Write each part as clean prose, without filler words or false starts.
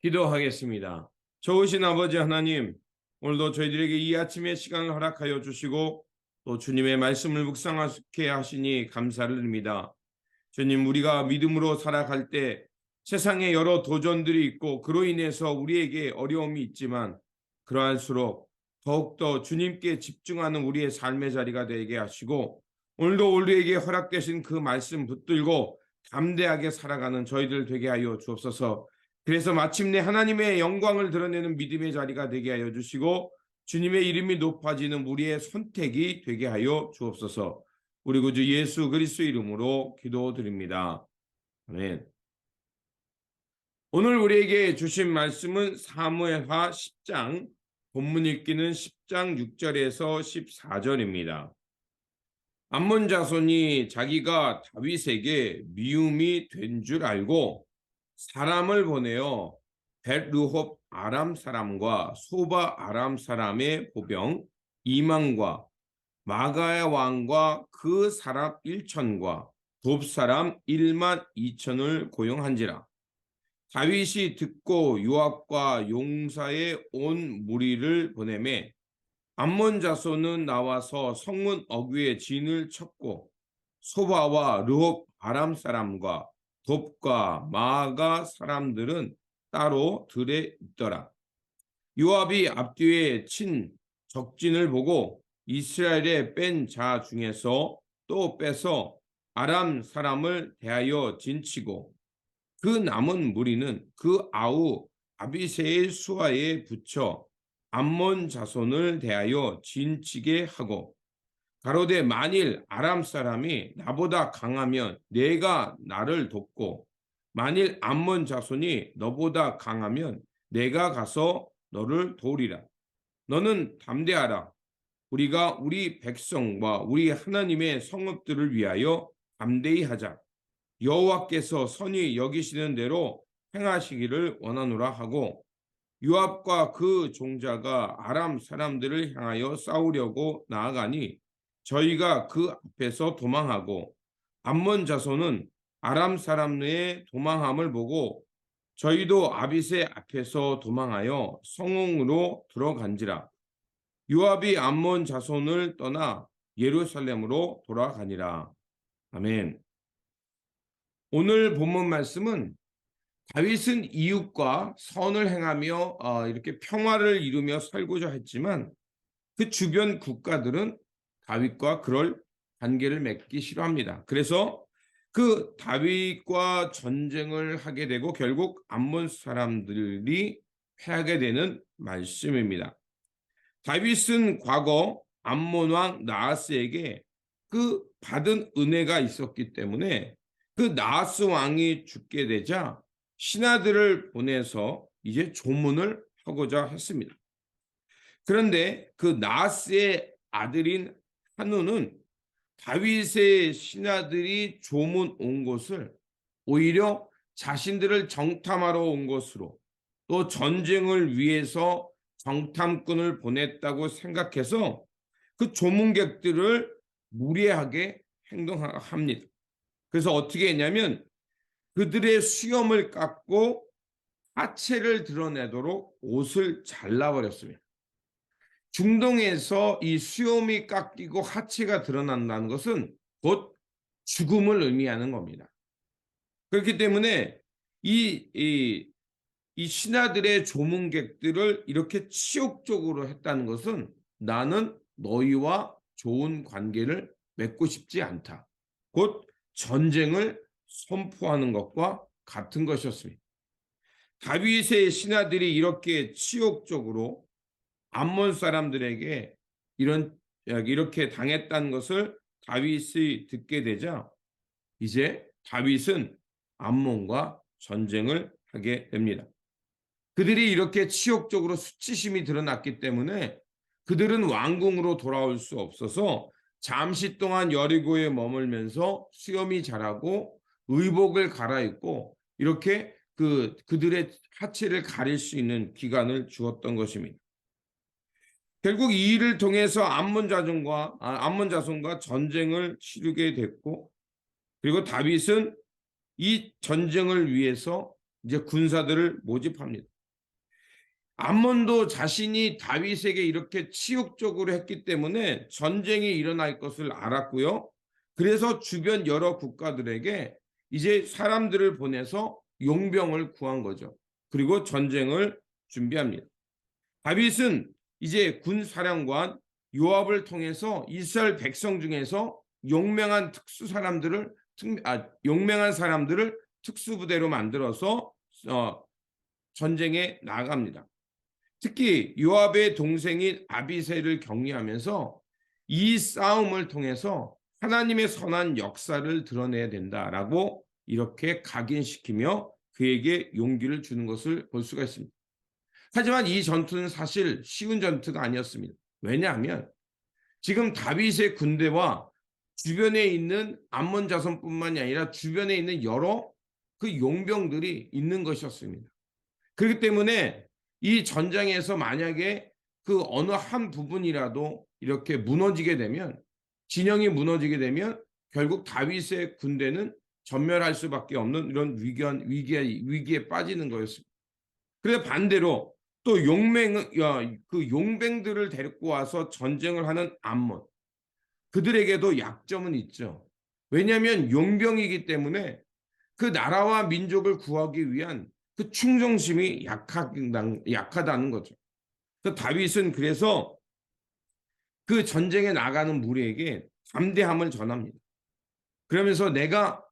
기도하겠습니다. 좋으신 아버지 하나님, 오늘도 저희들에게 이 아침의 시간을 허락하여 주시고 또 주님의 말씀을 묵상하게 하시니 감사를 드립니다. 주님, 우리가 믿음으로 살아갈 때 세상에 여러 도전들이 있고 그로 인해서 우리에게 어려움이 있지만 그러할수록 더욱더 주님께 집중하는 우리의 삶의 자리가 되게 하시고 오늘도 우리에게 허락되신 그 말씀 붙들고 담대하게 살아가는 저희들 되게 하여 주옵소서. 그래서 마침내 하나님의 영광을 드러내는 믿음의 자리가 되게 하여 주시고 주님의 이름이 높아지는 우리의 선택이 되게 하여 주옵소서. 우리 구주 예수 그리스도 이름으로 기도드립니다. 아멘. 오늘 우리에게 주신 말씀은 사무엘하 10장, 본문 읽기는 10장 6절에서 14절입니다. 암몬 자손이 자기가 다윗에게 미움이 된 줄 알고 사람을 보내어 벳르홉 아람 사람과 소바 아람 사람의 보병 2만과 마가야 왕과 그 사람 1천과 돕 사람 1만 2천을 고용한지라. 다윗이 듣고 요압과 용사의 온 무리를 보내매 암몬 자손은 나와서 성문 어귀에 진을 쳤고 소바와 르홉 아람 사람과 돕과 마가 사람들은 따로 들에 있더라. 요압이 앞뒤에 친 적진을 보고 이스라엘에 뺀 자 중에서 또 빼서 아람 사람을 대하여 진치고 그 남은 무리는 그 아우 아비새의 수하에 붙여 암몬 자손을 대하여 진치게 하고 가로되 만일 아람 사람이 나보다 강하면 내가 나를 돕고 만일 암몬 자손이 너보다 강하면 내가 가서 너를 도우리라. 너는 담대하라. 우리가 우리 백성과 우리 하나님의 성읍들을 위하여 담대히 하자. 여호와께서 선히 여기시는 대로 행하시기를 원하노라 하고 요압과 그 종자가 아람 사람들을 향하여 싸우려고 나아가니 저희가 그 앞에서 도망하고 암몬 자손은 아람 사람의 도망함을 보고 저희도 아비새 앞에서 도망하여 성읍으로 들어간지라. 요압이 암몬 자손을 떠나 예루살렘으로 돌아가니라. 아멘. 오늘 본문 말씀은 다윗은 이웃과 선을 행하며 이렇게 평화를 이루며 살고자 했지만 그 주변 국가들은 다윗과 그럴 관계를 맺기 싫어합니다. 그래서 그 다윗과 전쟁을 하게 되고 결국 암몬 사람들이 패하게 되는 말씀입니다. 다윗은 과거 암몬 왕 나하스에게 그 받은 은혜가 있었기 때문에 그 나하스 왕이 죽게 되자 신하들을 보내서 이제 조문을 하고자 했습니다. 그런데 그 나하스의 아들인 한우는 다윗의 신하들이 조문 온 곳을 오히려 자신들을 정탐하러 온 것으로 또 전쟁을 위해서 정탐꾼을 보냈다고 생각해서 그 조문객들을 무례하게 행동합니다. 그래서 어떻게 했냐면 그들의 수염을 깎고 하체를 드러내도록 옷을 잘라버렸습니다. 중동에서 이 수염이 깎이고 하체가 드러난다는 것은 곧 죽음을 의미하는 겁니다. 그렇기 때문에 이 신하들의 조문객들을 이렇게 치욕적으로 했다는 것은 나는 너희와 좋은 관계를 맺고 싶지 않다. 곧 전쟁을 선포하는 것과 같은 것이었습니다. 다윗의 신하들이 이렇게 치욕적으로 암몬 사람들에게 이렇게 당했다는 것을 다윗이 듣게 되자 이제 다윗은 암몬과 전쟁을 하게 됩니다. 그들이 이렇게 치욕적으로 수치심이 드러났기 때문에 그들은 왕궁으로 돌아올 수 없어서 잠시 동안 여리고에 머물면서 수염이 자라고 의복을 갈아입고 이렇게 그들의 하체를 가릴 수 있는 기간을 주었던 것입니다. 결국 이 일을 통해서 암몬 자손과 전쟁을 치르게 됐고 그리고 다윗은 이 전쟁을 위해서 이제 군사들을 모집합니다. 암몬도 자신이 다윗에게 이렇게 치욕적으로 했기 때문에 전쟁이 일어날 것을 알았고요. 그래서 주변 여러 국가들에게 이제 사람들을 보내서 용병을 구한 거죠. 그리고 전쟁을 준비합니다. 다윗은 이제 군사령관 요압을 통해서 이스라엘 백성 중에서 용맹한 사람들을 특수부대로 만들어서 전쟁에 나갑니다. 특히 요압의 동생인 아비새를 격리하면서 이 싸움을 통해서 하나님의 선한 역사를 드러내야 된다라고 이렇게 각인시키며 그에게 용기를 주는 것을 볼 수가 있습니다. 하지만 이 전투는 사실 쉬운 전투가 아니었습니다. 왜냐하면 지금 다윗의 군대와 주변에 있는 암몬 자손뿐만이 아니라 주변에 있는 여러 그 용병들이 있는 것이었습니다. 그렇기 때문에 이 전장에서 만약에 그 어느 한 부분이라도 이렇게 무너지게 되면, 진영이 무너지게 되면 결국 다윗의 군대는 전멸할 수밖에 없는 이런 위기에 빠지는 거였습니다. 그래 반대로 또 용병들을 데리고 와서 전쟁을 하는 암몬, 그들에게도 약점은 있죠. 왜냐하면 용병이기 때문에 그 나라와 민족을 구하기 위한 그 충성심이 약하다는 거죠. 다윗은 그래서 그 전쟁에 나가는 무리에게 담대함을 전합니다. 그러면서 내가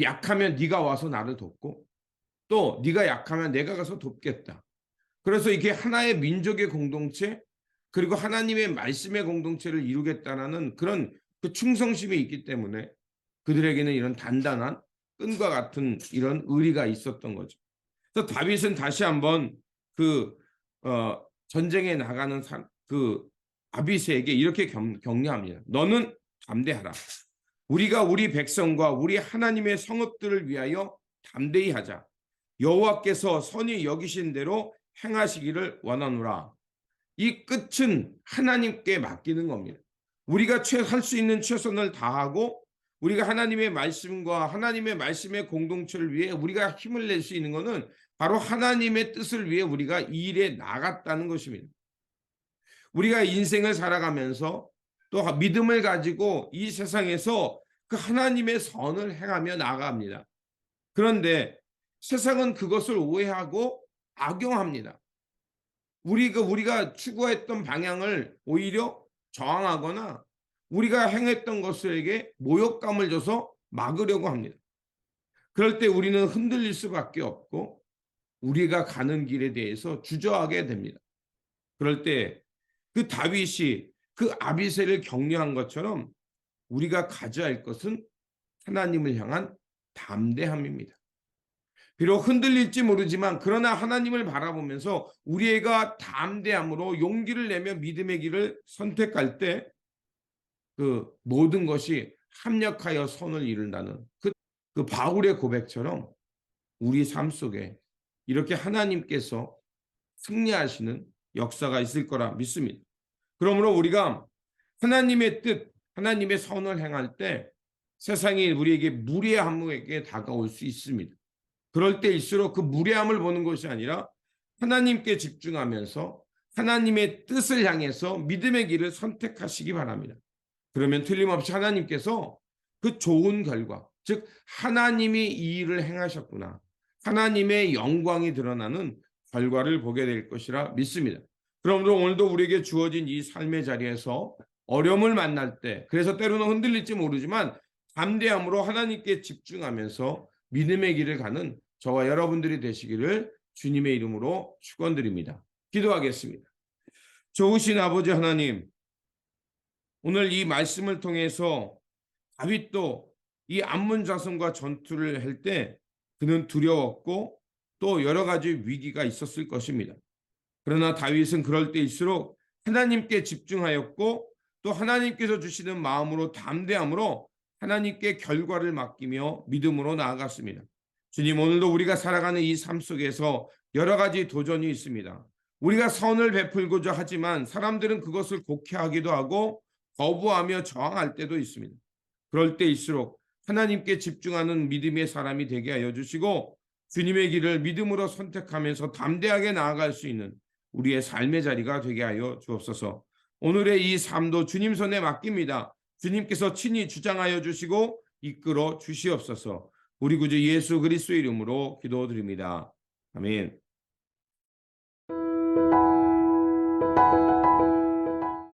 약하면 네가 와서 나를 돕고 또 네가 약하면 내가 가서 돕겠다. 그래서 이게 하나의 민족의 공동체 그리고 하나님의 말씀의 공동체를 이루겠다라는 그런 그 충성심이 있기 때문에 그들에게는 이런 단단한 끈과 같은 이런 의리가 있었던 거죠. 그래서 다윗은 다시 한번 그 전쟁에 나가는 그 아비새에게 이렇게 격려합니다. 너는 담대하라. 우리가 우리 백성과 우리 하나님의 성읍들을 위하여 담대히 하자. 여호와께서 선히 여기신 대로 행하시기를 원하노라. 이 끝은 하나님께 맡기는 겁니다. 우리가 할 수 있는 최선을 다하고 우리가 하나님의 말씀과 하나님의 말씀의 공동체를 위해 우리가 힘을 낼 수 있는 것은 바로 하나님의 뜻을 위해 우리가 이 일에 나갔다는 것입니다. 우리가 인생을 살아가면서 또 믿음을 가지고 이 세상에서 그 하나님의 선을 행하며 나아갑니다. 그런데 세상은 그것을 오해하고 악용합니다. 우리가 추구했던 방향을 오히려 저항하거나 우리가 행했던 것에게 모욕감을 줘서 막으려고 합니다. 그럴 때 우리는 흔들릴 수밖에 없고 우리가 가는 길에 대해서 주저하게 됩니다. 그럴 때 그 다윗이 그 아비새를 격려한 것처럼 우리가 가져야 할 것은 하나님을 향한 담대함입니다. 비록 흔들릴지 모르지만 그러나 하나님을 바라보면서 우리가 담대함으로 용기를 내며 믿음의 길을 선택할 때 그 모든 것이 합력하여 선을 이룬다는 그 바울의 고백처럼 우리 삶 속에 이렇게 하나님께서 승리하시는 역사가 있을 거라 믿습니다. 그러므로 우리가 하나님의 뜻, 하나님의 선을 행할 때 세상이 우리에게 무례함에게 다가올 수 있습니다. 그럴 때일수록 그 무례함을 보는 것이 아니라 하나님께 집중하면서 하나님의 뜻을 향해서 믿음의 길을 선택하시기 바랍니다. 그러면 틀림없이 하나님께서 그 좋은 결과, 즉 하나님이 이 일을 행하셨구나, 하나님의 영광이 드러나는 결과를 보게 될 것이라 믿습니다. 그러므로 오늘도 우리에게 주어진 이 삶의 자리에서 어려움을 만날 때, 그래서 때로는 흔들릴지 모르지만 담대함으로 하나님께 집중하면서 믿음의 길을 가는 저와 여러분들이 되시기를 주님의 이름으로 축원드립니다. 기도하겠습니다. 좋으신 아버지 하나님, 오늘 이 말씀을 통해서 다윗도 이 암몬 자손과 전투를 할 때 그는 두려웠고 또 여러 가지 위기가 있었을 것입니다. 그러나 다윗은 그럴 때일수록 하나님께 집중하였고 또 하나님께서 주시는 마음으로 담대함으로 하나님께 결과를 맡기며 믿음으로 나아갔습니다. 주님, 오늘도 우리가 살아가는 이 삶 속에서 여러 가지 도전이 있습니다. 우리가 선을 베풀고자 하지만 사람들은 그것을 곡해하기도 하고 거부하며 저항할 때도 있습니다. 그럴 때일수록 하나님께 집중하는 믿음의 사람이 되게 하여 주시고 주님의 길을 믿음으로 선택하면서 담대하게 나아갈 수 있는 우리의 삶의 자리가 되게 하여 주옵소서. 오늘의 이 삶도 주님 손에 맡깁니다. 주님께서 친히 주장하여 주시고 이끌어 주시옵소서. 우리 구주 예수 그리스도의 이름으로 기도드립니다. 아멘.